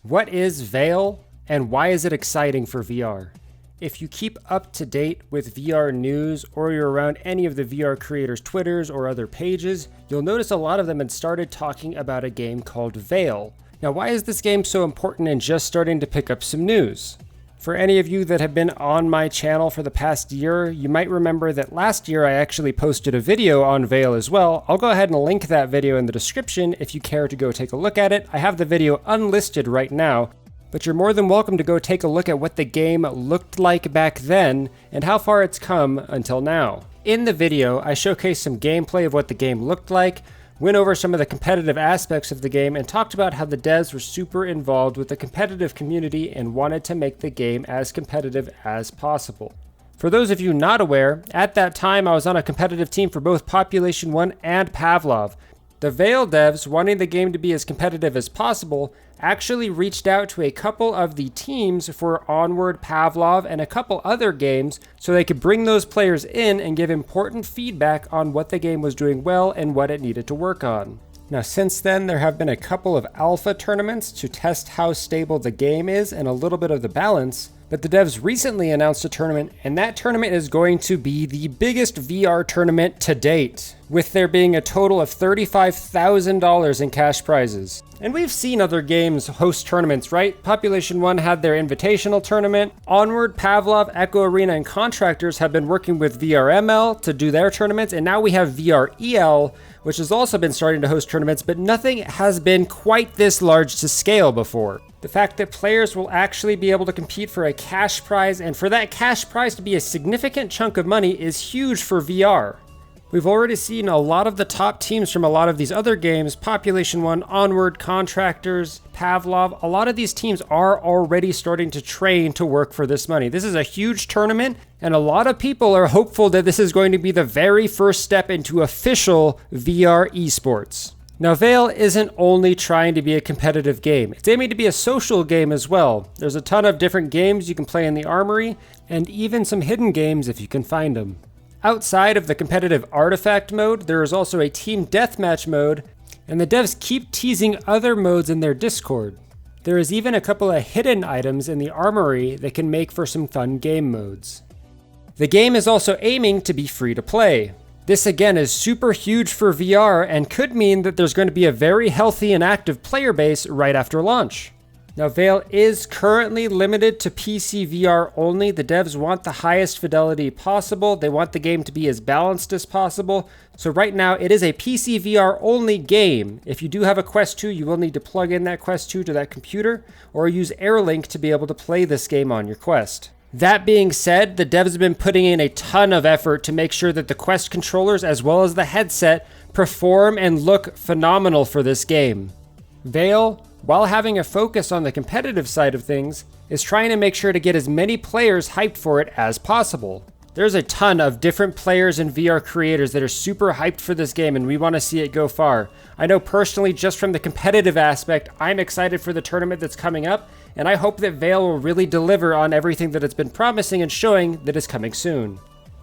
What is VAIL and why is it exciting for VR? If you keep up to date with VR news or you're around any of the VR creators' Twitters or other pages, you'll notice a lot of them had started talking about a game called VAIL. Now, why is this game so important and just starting to pick up some news? For any of you that have been on my channel for the past year, you might remember that last year I actually posted a video on VAIL as well. I'll go ahead and link that video in the description if you care to go take a look at it. I have the video unlisted right now, but you're more than welcome to go take a look at what the game looked like back then and how far it's come until now. In the video, I showcased some gameplay of what the game looked like, went over some of the competitive aspects of the game, and talked about how the devs were super involved with the competitive community and wanted to make the game as competitive as possible. For those of you not aware, at that time I was on a competitive team for both Population 1 and Pavlov. The VAIL devs, wanting the game to be as competitive as possible, actually reached out to a couple of the teams for Onward, Pavlov, and a couple other games so they could bring those players in and give important feedback on what the game was doing well and what it needed to work on. Now, since then, there have been a couple of alpha tournaments to test how stable the game is and a little bit of the balance, but the devs recently announced a tournament, and that tournament is going to be the biggest VR tournament to date, with there being a total of $35,000 in cash prizes. And we've seen other games host tournaments, right? Population 1 had their invitational tournament. Onward, Pavlov, Echo Arena, and Contractors have been working with VRML to do their tournaments, and now we have VREL, which has also been starting to host tournaments, but nothing has been quite this large to scale before. The fact that players will actually be able to compete for a cash prize, and for that cash prize to be a significant chunk of money, is huge for VR. We've already seen a lot of the top teams from a lot of these other games, Population 1, Onward, Contractors, Pavlov, a lot of these teams are already starting to train to work for this money. This is a huge tournament, and a lot of people are hopeful that this is going to be the very first step into official VR esports. Now, VAIL isn't only trying to be a competitive game. It's aiming to be a social game as well. There's a ton of different games you can play in the armory, and even some hidden games if you can find them. Outside of the competitive artifact mode, there is also a team deathmatch mode, and the devs keep teasing other modes in their Discord. There is even a couple of hidden items in the armory that can make for some fun game modes. The game is also aiming to be free to play. This again is super huge for VR and could mean that there's going to be a very healthy and active player base right after launch. Now, VAIL is currently limited to PCVR only. The devs want the highest fidelity possible. They want the game to be as balanced as possible. So right now, it is a PCVR only game. If you do have a Quest 2, you will need to plug in that Quest 2 to that computer or use AirLink to be able to play this game on your Quest. That being said, the devs have been putting in a ton of effort to make sure that the Quest controllers as well as the headset perform and look phenomenal for this game. VAIL, while having a focus on the competitive side of things, is trying to make sure to get as many players hyped for it as possible. There's a ton of different players and VR creators that are super hyped for this game, and we want to see it go far. I know personally, just from the competitive aspect, I'm excited for the tournament that's coming up, and I hope that VAIL will really deliver on everything that it's been promising and showing that is coming soon.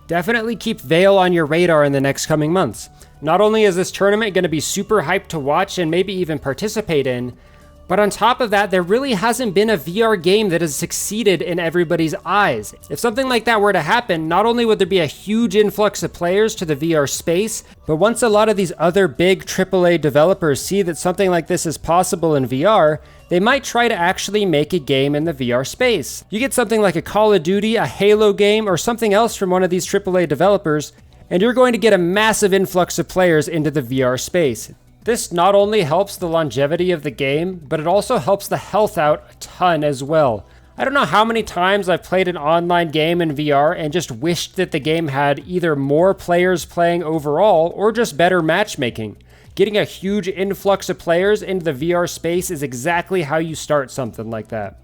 Definitely keep VAIL on your radar in the next coming months. Not only is this tournament going to be super hyped to watch and maybe even participate in, but on top of that, there really hasn't been a VR game that has succeeded in everybody's eyes. If something like that were to happen, not only would there be a huge influx of players to the VR space, but once a lot of these other big AAA developers see that something like this is possible in VR, they might try to actually make a game in the VR space. You get something like a Call of Duty, a Halo game, or something else from one of these AAA developers, and you're going to get a massive influx of players into the VR space. This not only helps the longevity of the game, but it also helps the health out a ton as well. I don't know how many times I've played an online game in VR and just wished that the game had either more players playing overall or just better matchmaking. Getting a huge influx of players into the VR space is exactly how you start something like that.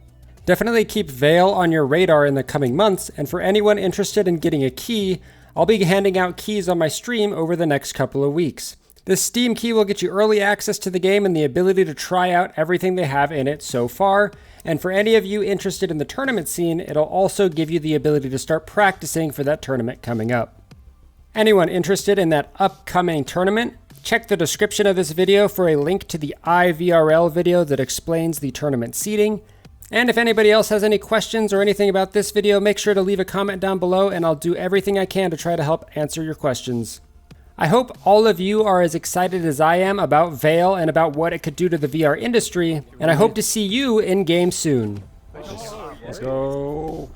Definitely keep VAIL on your radar in the coming months, and for anyone interested in getting a key, I'll be handing out keys on my stream over the next couple of weeks. This Steam key will get you early access to the game and the ability to try out everything they have in it so far. And for any of you interested in the tournament scene, it'll also give you the ability to start practicing for that tournament coming up. Anyone interested in that upcoming tournament, Check the description of this video for a link to the IVRL video that explains the tournament seating. And if anybody else has any questions or anything about this video, make sure to leave a comment down below and I'll do everything I can to try to help answer your questions. I hope all of you are as excited as I am about VAIL and about what it could do to the VR industry, and I hope to see you in game soon. Let's go.